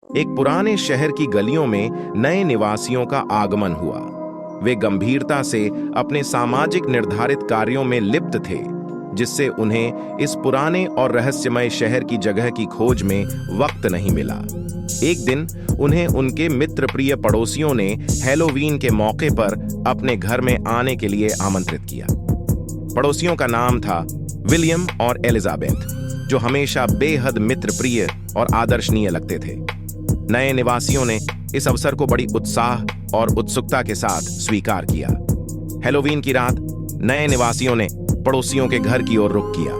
एक पुराने शहर की गलियों में नए निवासियों का आगमन हुआ। वे गंभीरता से अपने सामाजिक निर्धारित कार्यों में लिप्त थे, जिससे उन्हें इस पुराने और रहस्यमय शहर की जगह की खोज में वक्त नहीं मिला। एक दिन उन्हें उनके मित्र प्रिय पड़ोसियों ने हैलोवीन के मौके पर अपने घर में आने के लिए आमंत्रित किया। पड़ोसियों का नाम था विलियम और एलिजाबेथ, जो हमेशा बेहद मित्र प्रिय और आदर्शनीय लगते थे। नए निवासियों ने इस अवसर को बड़ी उत्साह और उत्सुकता के साथ स्वीकार किया। हैलोवीन की रात नए निवासियों ने पड़ोसियों के घर की ओर रुख किया।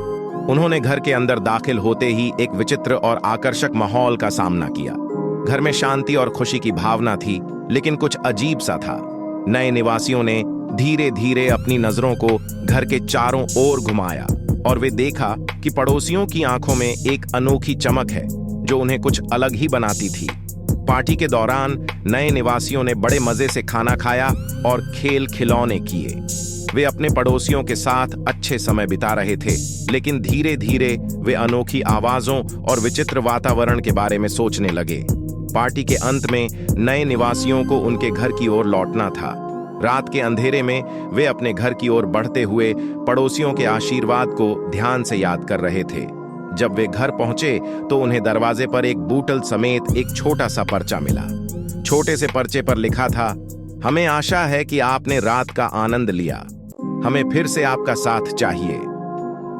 उन्होंने घर के अंदर दाखिल होते ही एक विचित्र और आकर्षक माहौल का सामना किया। घर में शांति और खुशी की भावना थी, लेकिन कुछ अजीब सा था। नए निवासियों ने धीरे धीरे अपनी नजरों को घर के चारों ओर घुमाया और वे देखा कि पड़ोसियों की आंखों में एक अनोखी चमक है जो उन्हें कुछ अलग ही बनाती थी। पार्टी के दौरान नए निवासियों ने बड़े मजे से खाना खाया और खेल खिलौने किए। वे अपने पड़ोसियों के साथ अच्छे समय बिता रहे थे, लेकिन धीरे धीरे वे अनोखी आवाजों और विचित्र वातावरण के बारे में सोचने लगे। पार्टी के अंत में नए निवासियों को उनके घर की ओर लौटना था। रात के अंधेरे में वे अपने घर की ओर बढ़ते हुए पड़ोसियों के आशीर्वाद को ध्यान से याद कर रहे थे। जब वे घर पहुंचे तो उन्हें दरवाजे पर एक बूटल समेत एक छोटा सा पर्चा मिला। छोटे से पर्चे पर लिखा था, हमें आशा है कि आपने रात का आनंद लिया। हमें फिर से आपका साथ चाहिए।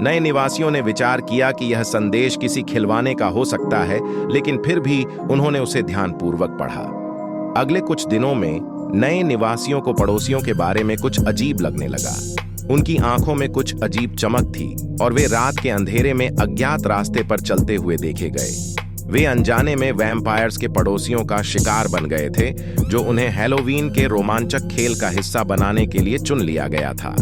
नए निवासियों ने विचार किया कि यह संदेश किसी खिलवाने का हो सकता है, लेकिन फिर भी उन्होंने उसे ध्यानपूर्वक पढ़ा। अगले कुछ दिनों में नए निवासियों को पड़ोसियों के बारे में कुछ अजीब लगने लगा। उनकी आंखों में कुछ अजीब चमक थी और वे रात के अंधेरे में अज्ञात रास्ते पर चलते हुए देखे गए। वे अनजाने में वैम्पायर्स के पड़ोसियों का शिकार बन गए थे, जो उन्हें हैलोवीन के रोमांचक खेल का हिस्सा बनाने के लिए चुन लिया गया था।